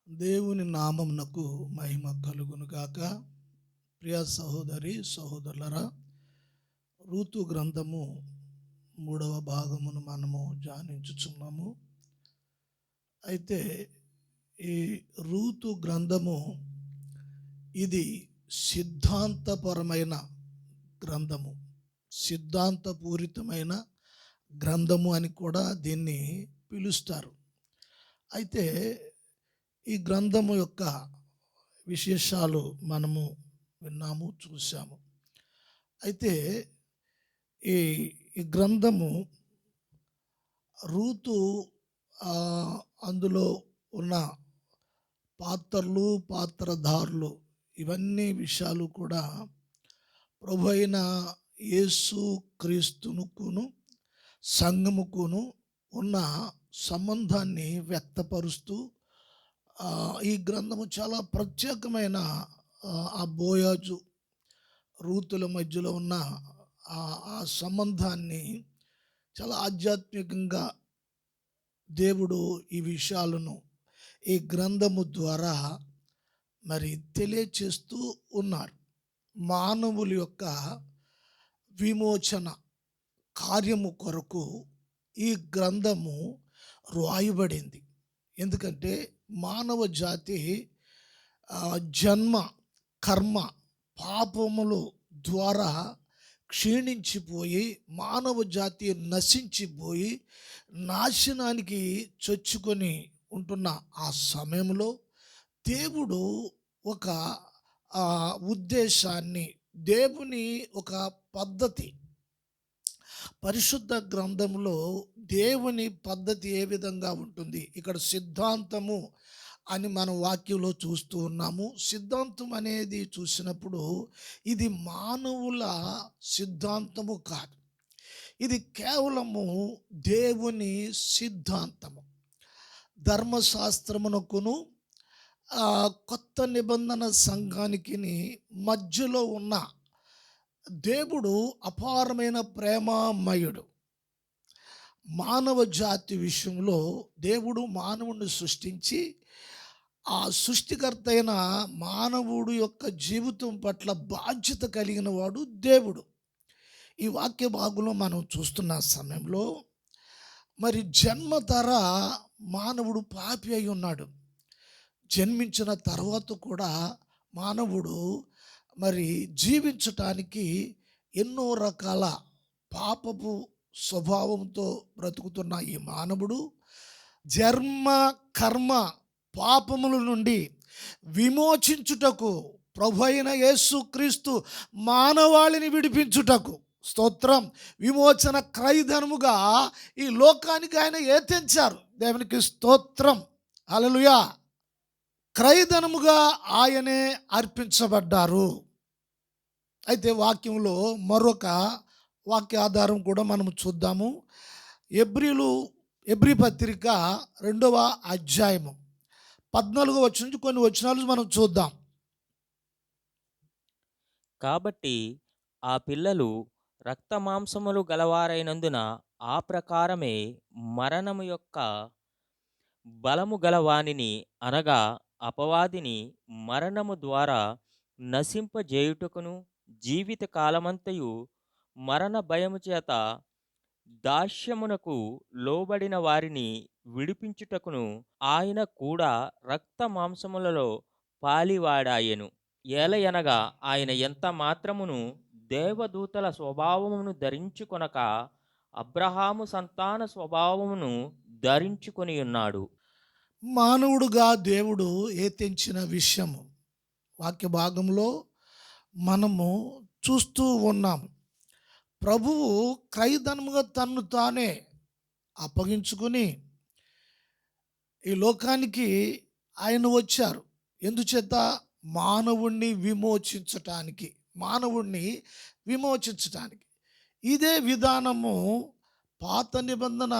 దేవుని నామమునకు మహిమ కలుగును గాక. ప్రియ సహోదరి సహోదరులరా, ఋతు గ్రంథము 3వ భాగమును మనము ధ్యానించుచున్నాము. అయితే ఈ ఋతు గ్రంథము ఇది సిద్ధాంతపరమైన గ్రంథము, సిద్ధాంతపూరితమైన గ్రంథము అని కూడా దీన్ని పిలుస్తారు. అయితే ఈ గ్రంథము యొక్క విశేషాలు మనము విన్నాము, చూసాము. అయితే ఈ ఈ గ్రంథము రూతు అందులో ఉన్న పాత్రలు, పాత్రధారులు, ఇవన్నీ విషయాలు కూడా ప్రభు అయిన యేసు క్రీస్తునుకును సంఘముకును ఉన్న సంబంధాన్ని వ్యక్తపరుస్తూ ఈ గ్రంథము చాలా ప్రత్యేకమైన ఆ బోయాజు రూతుల మధ్యలో ఉన్న ఆ సంబంధాన్ని చాలా ఆధ్యాత్మికంగా దేవుడు ఈ విషయాలను ఈ గ్రంథము ద్వారా మరి తెలియచేస్తూ ఉన్నారు. మానవుల యొక్క విమోచన కార్యము కొరకు ఈ గ్రంథము రాయబడింది. ఎందుకంటే మానవ జాతి జన్మ కర్మ పాపములు ద్వారా క్షీణించిపోయి మానవ జాతి నశించిపోయి నాశనానికి చొచ్చుకొని ఉంటున్న ఆ సమయంలో దేవుడు ఒక ఉద్దేశాన్ని, దేవుని ఒక పద్ధతి, పరిశుద్ధ గ్రంథంలో దేవుని పద్ధతి ఏ విధంగా ఉంటుంది, ఇక్కడ సిద్ధాంతము అని మనం వాక్యంలో చూస్తూ ఉన్నాము. సిద్ధాంతం అనేది చూసినప్పుడు ఇది మానవుల సిద్ధాంతము కాదు, ఇది కేవలము దేవుని సిద్ధాంతము. ధర్మశాస్త్రమునకును కొత్త నిబంధన సంఘానికి మధ్యలో ఉన్న దేవుడు అపారమైన ప్రేమమయుడు. మానవ జాతి విషయంలో దేవుడు మానవుడిని సృష్టించి ఆ సృష్టికర్త అయిన మానవుడు యొక్క జీవితం పట్ల బాధ్యత కలిగిన వాడు దేవుడు. ఈ వాక్య భాగంలో మనం చూస్తున్న సమయంలో మరి జన్మతర మానవుడు పాపి అయి ఉన్నాడు. జన్మించిన తర్వాత కూడా మానవుడు మరి జీవించటానికి ఎన్నో రకాల పాపపు స్వభావంతో బ్రతుకుతున్న ఈ మానవుడు జన్మ కర్మ పాపముల నుండి విమోచించుటకు ప్రభు అయిన యేసుక్రీస్తు మానవాళిని విడిపించుటకు, స్తోత్రం, విమోచన క్రయధనముగా ఈ లోకానికి ఆయన ఏతించారు. దేవునికి స్తోత్రం, హల్లెలూయా. క్రయధనముగా ఆయనే అర్పించబడ్డారు. అయితే వాక్యంలో మరొక వాక్య ఆధారం కూడా మనం చూద్దాము. ఎబ్రీ పత్రిక 2వ అధ్యాయము 14వ వచనం నుంచి కొన్ని వచనాలు మనం చూద్దాం. కాబట్టి ఆ పిల్లలు రక్త మాంసములు గలవారైనందున ఆ ప్రకారమే మరణము యొక్క బలము గలవానిని అనగా అపవాదిని మరణము ద్వారా నశింపజేయుటకును, జీవిత కాలమంతయు మరణ భయము చేత దాస్యమునకు లోబడిన వారిని విడిపించుటకును ఆయన కూడా రక్త మాంసములలో పాలివాడాయెను. ఏలయనగా ఆయన ఎంత మాత్రమును దేవదూతల స్వభావమును ధరించుకొనక అబ్రహాము సంతాన స్వభావమును ధరించుకొని ఉన్నాడు. మానవుడుగా దేవుడు ఏతించిన విషయము వాక్య భాగంలో మనము చూస్తూ ఉన్నాము. ప్రభువు క్రయధనముగా తన్ను తానే అప్పగించుకొని ఈ లోకానికి ఆయన వచ్చారు. ఎందుచేత? మానవుణ్ణి విమోచించటానికి. ఇదే విధానము పాత నిబంధన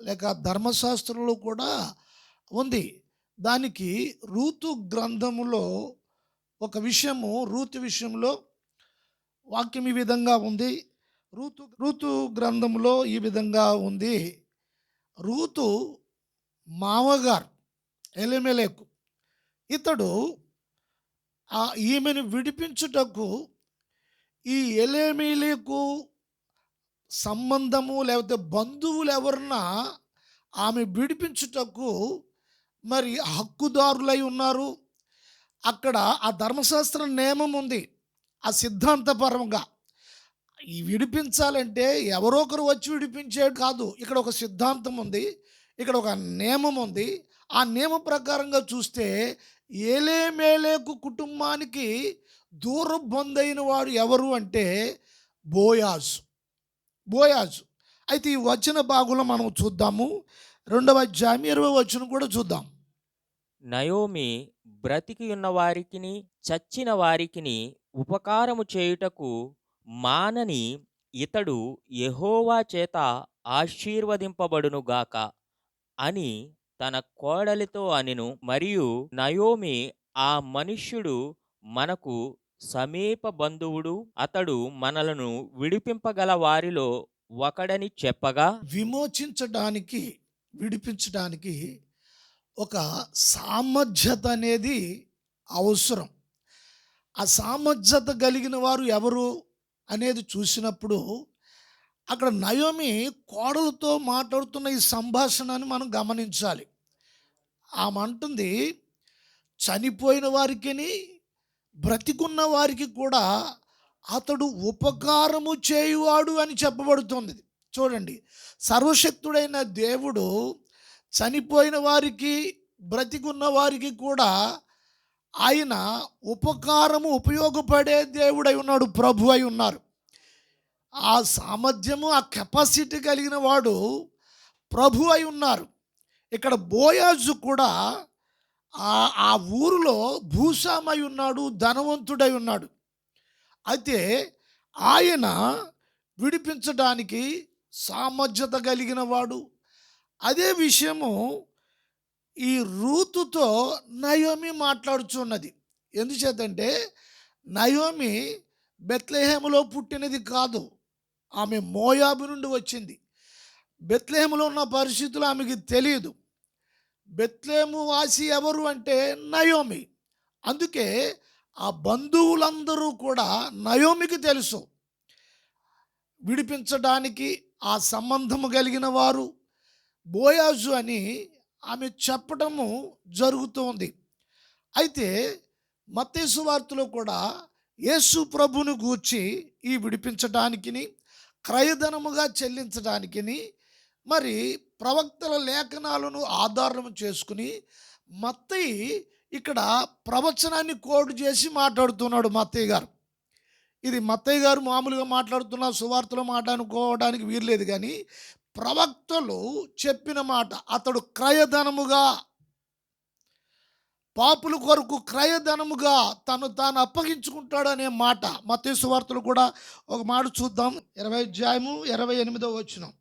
లేక ధర్మశాస్త్రంలో కూడా ఉంది. దానికి రూతు గ్రంథములో ఒక విషయము, రూతు విషయంలో వాక్యం ఈ విధంగా ఉంది. రూతు గ్రంథంలో ఈ విధంగా ఉంది. రూతు మామగారు ఎలిమెలెకు ఇతడు ఈమెను విడిపించుటకు ఈ ఎలీమెలెకు సంబంధము లేకపోతే బంధువులు ఎవరన్నా ఆమె విడిపించుటకు మరి హక్కుదారులై ఉన్నారు. అక్కడ ఆ ధర్మశాస్త్ర నియమం ఉంది. ఆ సిద్ధాంతపరంగా ఈ విడిపించాలంటే ఎవరో ఒకరు వచ్చి విడిపించేది కాదు. ఇక్కడ ఒక సిద్ధాంతం ఉంది. ఇక్కడ ఒక నియమం ఉంది. ఆ నియమ ప్రకారంగా చూస్తే ఏలేమేలేకు కుటుంబానికి దూర బంధైన వాడు ఎవరు అంటే బోయాజు. బోయాజు. అయితే ఈ వచన భాగంలో మనం చూద్దాము. 2వ అధ్యాయం 20వ వచనం కూడా చూద్దాం. నయోమి బ్రతికి ఉన్న వారికిని చచ్చిన వారికిని ఉపకారము చేయుటకు మానని ఇతడు యెహోవా చేత ఆశీర్వదింపబడునుగాక అని తన కోడలితో అనెను. మరియు నయోమి ఆ మనుష్యుడు మనకు సమీప బంధువుడు, అతడు మనలను విడిపింపగల వారిలో ఒకడని చెప్పగా, విమోచించడానికి, విడిపించడానికి ఒక సామర్థ్యత అనేది అవసరం. ఆ సామర్థ్యత కలిగిన వారు ఎవరు అనేది చూసినప్పుడు అక్కడ నయోమి కోడలతో మాట్లాడుతున్న ఈ సంభాషణని మనం గమనించాలి. ఆమె అంటుంది, చనిపోయిన వారికిని బ్రతికున్న వారికి కూడా అతడు ఉపకారము చేయువాడు అని చెప్పబడుతుంది. చూడండి, సర్వశక్తుడైన దేవుడు చనిపోయిన వారికి బ్రతికున్న వారికి కూడా ఆయన ఉపకారము ఉపయోగపడే దేవుడై ఉన్నాడు, ప్రభు అయి ఉన్నారు. ఆ సామర్థ్యము, ఆ కెపాసిటీ కలిగిన వాడు ప్రభు అయి ఉన్నారు. ఇక్కడ బోయాజు కూడా ఆ ఊరిలో భూస్వామై ఉన్నాడు, ధనవంతుడై ఉన్నాడు. అయితే ఆయన విడిపించడానికి సామర్థ్యత కలిగిన వాడు. అదే విషయము ఈ రూతుతో నయోమి మాట్లాడుచున్నది. ఎందుచేతంటే నయోమి బెత్లెహేములో పుట్టినది కాదు, ఆమె మోయాబు నుండి వచ్చింది. బెత్లెహేములో ఉన్న పరిస్థితులు ఆమెకి తెలియదు. బెత్లెహేము వాసి ఎవరు అంటే నయోమి. అందుకే ఆ బంధువులందరూ కూడా నయోమికి తెలుసు. విడిపించడానికి ఆ సంబంధము కలిగిన వారు బోయాజు అని ఆమె చెప్పడము జరుగుతోంది. అయితే మత్తయి సువార్తలో కూడా యేసు ప్రభుని గూర్చి ఈ విడిపించడానికిని, క్రయధనముగా చెల్లించడానికిని మరి ప్రవక్తల లేఖనాలను ఆధారం చేసుకుని మత్తయి ఇక్కడ ప్రవచనాన్ని కోడ్ చేసి మాట్లాడుతున్నాడు మత్తయి గారు. ఇది మత్తయి గారు మామూలుగా మాట్లాడుతున్న సువార్తలో మాట అనుకోవడానికి వీర్లేదు, కానీ ప్రవక్తలు చెప్పిన మాట, అతడు క్రయధనముగా, పాపుల కొరకు క్రయధనముగా తను తాను అప్పగించుకుంటాడు అనే మాట మత్తయి సువార్తలు కూడా ఒక మాట చూద్దాం. 20వ అధ్యాయము 28వ వచనం.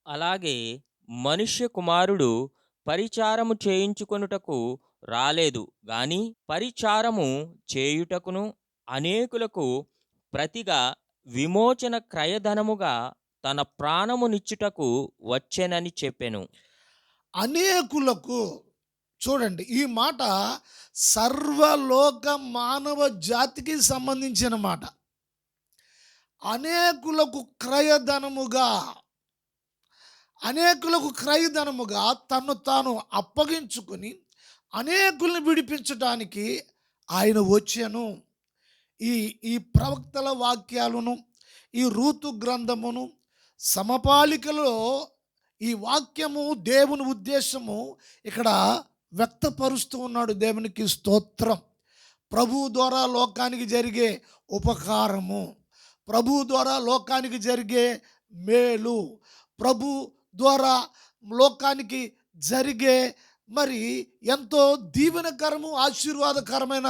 అలాగే మనుష్య కుమారుడు పరిచారము చేయించుకొనుటకు రాలేదు గాని పరిచారము చేయుటకును అనేకులకు ప్రతిగా విమోచన క్రయధనముగా తన ప్రాణమునిచ్చుటకు వచ్చెనని చెప్పెను. అనేకులకు, చూడండి ఈ మాట సర్వలోక మానవ జాతికి సంబంధించిన మాట. అనేకులకు క్రయధనముగా, అనేకులకు క్రయధనముగా తను తాను అప్పగించుకుని అనేకుల్ని విడిపించడానికి ఆయన వచ్చాను. ఈ ఈ ప్రవక్తల వాక్యాలను, ఈ రూతు గ్రంథమును సమపాలికలో ఈ వాక్యము దేవుని ఉద్దేశము ఇక్కడ వ్యక్తపరుస్తూ ఉన్నాడు. దేవునికి స్తోత్రం. ప్రభువు ద్వారా లోకానికి జరిగే ఉపకారము, ప్రభువు ద్వారా లోకానికి జరిగే మేలు, ప్రభు ద్వారా లోకానికి జరిగే మరి ఎంతో దీవెనకరము, ఆశీర్వాదకరమైన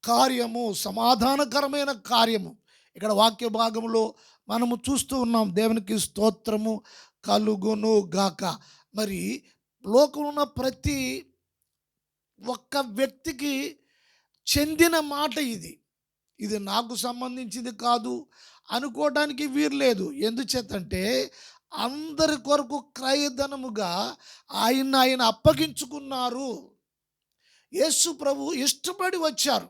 కార్యము, సమాధానకరమైన కార్యము ఇక్కడ వాక్య భాగంలో మనము చూస్తూ ఉన్నాం. దేవునికి స్తోత్రము కలుగును గాక. మరి లోకంలో ఉన్న ప్రతి ఒక్క వ్యక్తికి చెందిన మాట ఇది. ఇది నాకు సంబంధించింది కాదు అనుకోవడానికి వీర్లేదు. ఎందుచేతంటే అందరి కొరకు క్రయధనముగా ఆయన అప్పగించుకున్నారు. యేసు ప్రభు ఇష్టపడి వచ్చారు.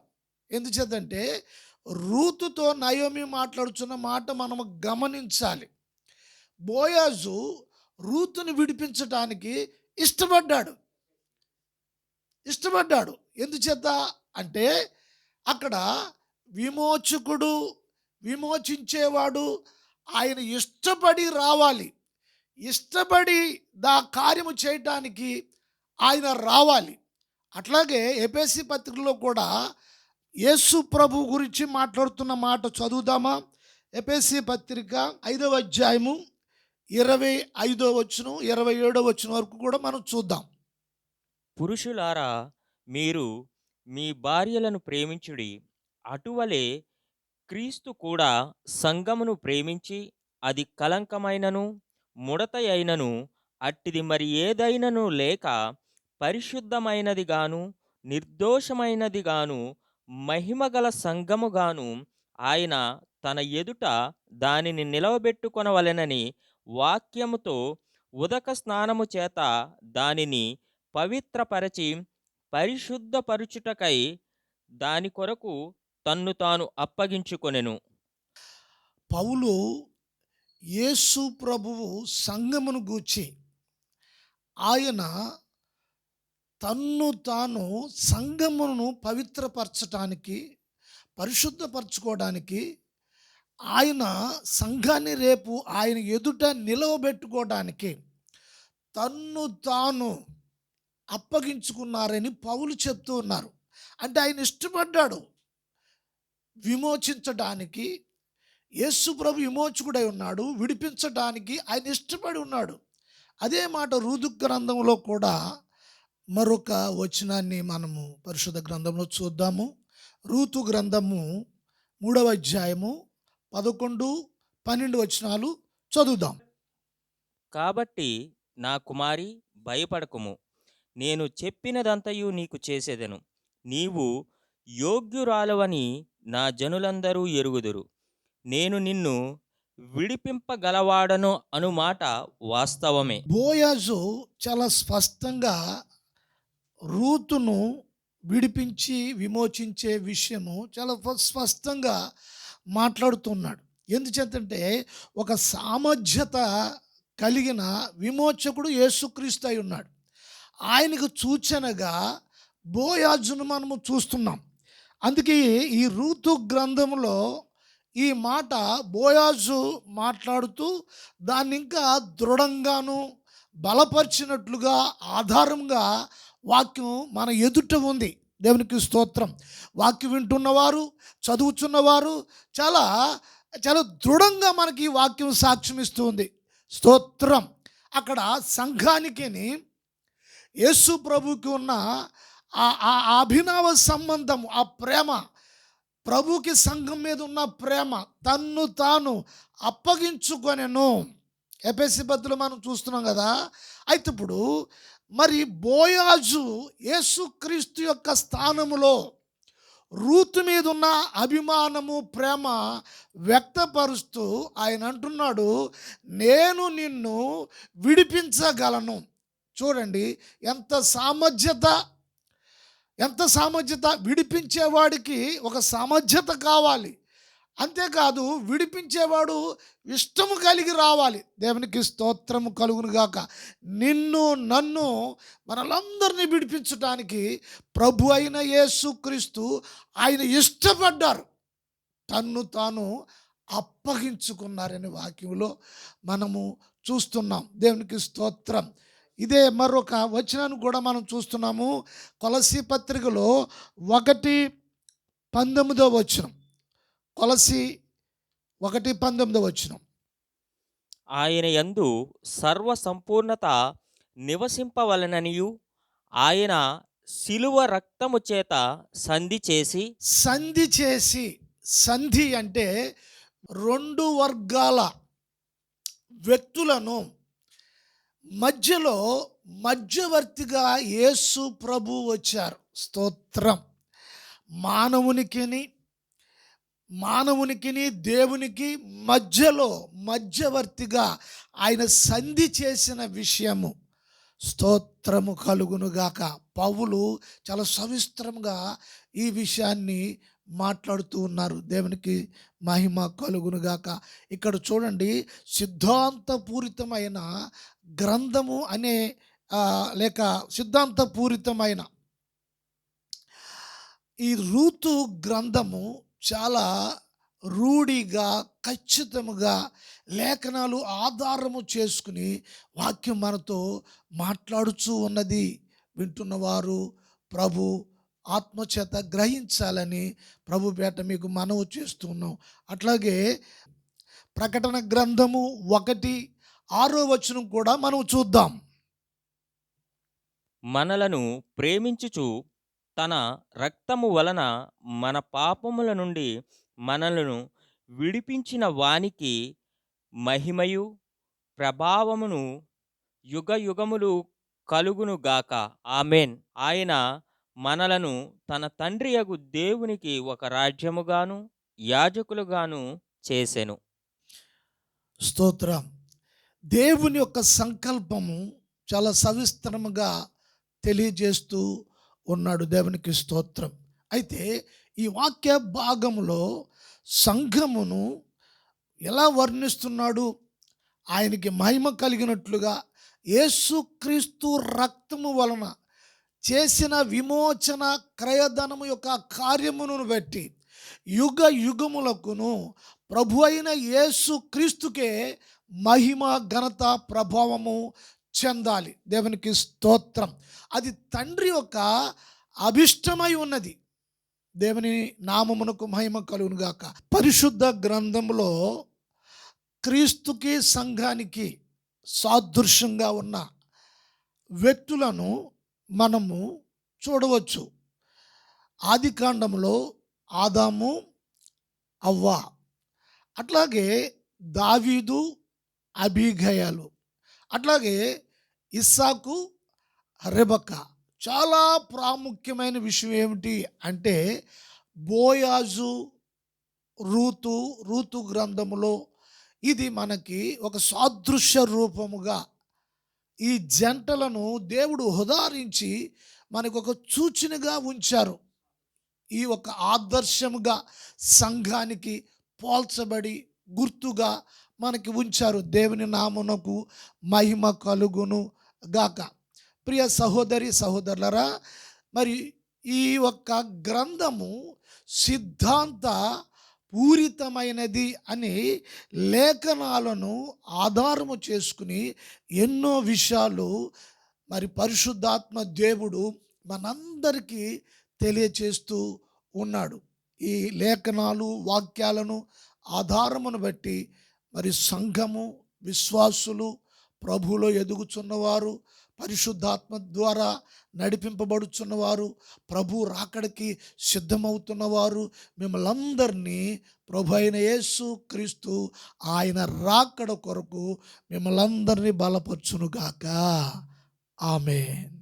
ఎందుచేతంటే రూతుతో నయోమి మాట్లాడుచున్న మాట మనము గమనించాలి. బోయాజు రూతుని విడిపించటానికి ఇష్టపడ్డాడు. ఇష్టపడ్డాడు. ఎందుచేత అంటే అక్కడ విమోచకుడు, విమోచించేవాడు ఆయన ఇష్టపడి రావాలి. ఇష్టపడి కార్యము చేయటానికి ఆయన రావాలి. అట్లాగే ఎఫెసీ పత్రికలో కూడా యేసు ప్రభు గురించి మాట్లాడుతున్న మాట చదువుదామా? ఎఫెసీ పత్రిక 5వ అధ్యాయము 25వ వచనం 27వ వచనం వరకు కూడా మనం చూద్దాం. పురుషులారా, మీరు మీ భార్యలను ప్రేమించుడి. అటువలే క్రీస్తు కూడా సంఘమును ప్రేమించి అది కలంకమైనను ముడత అయినను అట్టిది మరి ఏదైనను లేక పరిశుద్ధమైనదిగాను నిర్దోషమైనదిగాను మహిమగల సంఘముగాను ఆయన తన ఎదుట దానిని నిలవబెట్టుకొనవలెనని వాక్యముతో ఉదక స్నానము చేత దానిని పవిత్రపరచి పరిశుద్ధపరుచుటకై దాని కొరకు తన్ను తాను అప్పగించుకొనెను. పౌలు యేసు ప్రభువు సంఘమును గూర్చి ఆయన తన్ను తాను సంఘమును పవిత్రపరచటానికి, పరిశుద్ధపరచుకోవడానికి, ఆయన సంఘాన్ని రేపు ఆయన ఎదుట నిలవబెట్టుకోవడానికి తన్ను తాను అప్పగించుకున్నారని పౌలు చెప్తూ ఉన్నారు. అంటే ఆయన ఇష్టపడ్డాడు విమోచించడానికి. యేసు ప్రభు విమోచకుడై ఉన్నాడు, విడిపించడానికి ఆయన ఇష్టపడి ఉన్నాడు. అదే మాట రూతు గ్రంథంలో కూడా మరొక వచనాన్ని మనము పరిశుద్ధ గ్రంథంలో చూద్దాము. రూతు గ్రంథము 3వ అధ్యాయము 11, 12 వచనాలు చదువుదాం. కాబట్టి నా కుమారి, భయపడకుము. నేను చెప్పినదంతయు నీకు చేసేదను. నీవు యోగ్యురాలవని నా జనులందరూ ఎరుగుదురు. నేను నిన్ను విడిపింపగలవాడను అను మాట వాస్తవమే. బోయాజు చాలా స్పష్టంగా రూతును విడిపించి విమోచించే విషయము చాలా స్పష్టంగా మాట్లాడుతున్నాడు. ఎందుచేతంటే ఒక సామర్థ్యత కలిగిన విమోచకుడు యేసుక్రీస్తు అయి ఉన్నాడు. ఆయనకు సూచనగా బోయాజును మనము చూస్తున్నాం. అందుకే ఈ రూతు గ్రంథంలో ఈ మాట బోయాజు మాట్లాడుతూ దాన్ని ఇంకా దృఢంగాను బలపరిచినట్లుగా ఆధారంగా వాక్యం మన ఎదుట ఉంది. దేవునికి స్తోత్రం. వాక్యం వింటున్నవారు, చదువుతున్నవారు చాలా చాలా దృఢంగా మనకి ఈ వాక్యం సాక్ష్యం ఇస్తూ ఉంది. స్తోత్రం. అక్కడ సంఘానికి యేసు ప్రభుకి ఉన్న ఆ అభినవ సంబంధం, ఆ ప్రేమ, ప్రభుకి సంఘం మీద ఉన్న ప్రేమ, తన్ను తాను అప్పగించుకొనెను. ఎఫెసీ పత్రికలో మనం చూస్తున్నాం కదా. అయితే ఇప్పుడు మరి బోయాజు యేసుక్రీస్తు యొక్క స్థానములో రూతు మీద ఉన్న అభిమానము, ప్రేమ వ్యక్తపరుస్తూ ఆయన అంటున్నాడు, నేను నిన్ను విడిపించగలను. చూడండి ఎంత సామర్థ్యత, ఎంత సామర్థ్యత. విడిపించేవాడికి ఒక సామర్థ్యత కావాలి. అంతేకాదు విడిపించేవాడు ఇష్టము కలిగి రావాలి. దేవునికి స్తోత్రము కలుగును గాక. నిన్ను నన్ను మనలందరినీ విడిపించడానికి ప్రభు అయిన యేసుక్రీస్తు ఆయన ఇష్టపడ్డారు, తన్ను తాను అప్పగించుకున్నారని వాక్యంలో మనము చూస్తున్నాం. దేవునికి స్తోత్రం. ఇదే మరొక వచనాన్ని కూడా మనం చూస్తున్నాము. కొలసీ పత్రికలో 1:19 వచనం. కొలసీ 1:19 వచనం. ఆయన యందు సర్వ సంపూర్ణత నివసింపవలననియు ఆయన శిలువ రక్తము చేత సంధి చేసి, సంధి అంటే రెండు వర్గాల వ్యక్తులను మధ్యలో మధ్యవర్తిగా యేసు ప్రభు వచ్చారు. స్తోత్రం. మానవునికి దేవునికి మధ్యలో మధ్యవర్తిగా ఆయన సంధి చేసిన విషయము స్తోత్రము కలుగునుగాక. పౌలు చాలా సవిస్తరంగా ఈ విషయాన్ని మాట్లాడుతూ ఉన్నారు. దేవునికి మహిమ కలుగునుగాక. ఇక్కడ చూడండి, సిద్ధాంతపూరితమైన గ్రంథము అనే లేక సిద్ధాంతపూరితమైన ఈ రూతు గ్రంథము చాలా రూఢిగా, ఖచ్చితముగా లేఖనాలు ఆధారము చేసుకుని వాక్యం మనతో మాట్లాడుచూ ఉన్నది. వింటున్నవారు ప్రభు ఆత్మచేత గ్రహించాలని ప్రభు పేట మీకు మనవి చేస్తూ ఉన్నాం. అట్లాగే ప్రకటన గ్రంథము 1:6 కూడా మనం చూద్దాం. మనలను ప్రేమించుచు తన రక్తము వలన మన పాపముల నుండి మనలను విడిపించిన వానికి మహిమయు ప్రభావమును యుగయుగములు కలుగునుగాక. ఆమేన్. ఆయన మనలను తన తండ్రియగు దేవునికి ఒక రాజ్యముగాను యాజకులుగాను చేసెను. స్తోత్రం. దేవుని యొక్క సంకల్పము చాలా సవిస్తరముగా తెలియజేస్తూ ఉన్నాడు. దేవునికి స్తోత్రం. అయితే ఈ వాక్య భాగములో సంఘమును ఎలా వర్ణిస్తున్నాడు? ఆయనకి మహిమ కలిగినట్లుగా యేసుక్రీస్తు రక్తము వలన చేసిన విమోచన క్రయధనము యొక్క కార్యమును బట్టి యుగ యుగములకును ప్రభు అయిన యేసు క్రీస్తుకే మహిమ, ఘనత, ప్రభావము చెందాలి. దేవునికి స్తోత్రం. అది తండ్రి యొక్క అభిష్టమై ఉన్నది. దేవుని నామమునకు మహిమ కలుగునుగాక. పరిశుద్ధ గ్రంథంలో క్రీస్తుకి, సంఘానికి సాదృశ్యంగా ఉన్న వ్యక్తులను మనము చూడవచ్చు. ఆదికాండంలో ఆదాము, అవ్వ, అట్లాగే దావీదు, అబీగయలు, అట్లాగే ఇస్సాకు, రెబెక్క. చాలా ప్రాముఖ్యమైన విషయం ఏమిటి అంటే బోయాజు, రూతు గ్రంథములో ఇది మనకి ఒక సాదృశ్య రూపముగా ఈ జంటలను దేవుడు ఉదాహరించి మనకు ఒక సూచనగా ఉంచారు. ఈ ఒక ఆదర్శముగా సంఘానికి పోల్చబడి గుర్తుగా మనకి ఉంచారు. దేవుని నామమునకు మహిమ కలుగును గాక. ప్రియ సహోదరి సహోదరులరా, మరి ఈ ఒక్క గ్రంథము సిద్ధాంత పూరితమైనది అని లేఖనాలను ఆధారము చేసుకుని ఎన్నో విషయాలు మరి పరిశుద్ధాత్మ దేవుడు మనందరికీ తెలియచేస్తూ ఉన్నాడు. ఈ లేఖనాలు, వాక్యాలను ఆధారమును బట్టి మరి సంఘము, విశ్వాసులు, ప్రభువులో ఎదుగుచున్నవారు, పరిశుద్ధాత్మ ద్వారా నడిపింపబడుచున్నవారు, ప్రభు రాకడికి సిద్ధమవుతున్నవారు, మిమ్మల్ందరినీ ప్రభు అయిన యేసు క్రీస్తు ఆయన రాకడ కొరకు మిమ్మల్ందరినీ బలపరచునుగాక. ఆమేన్.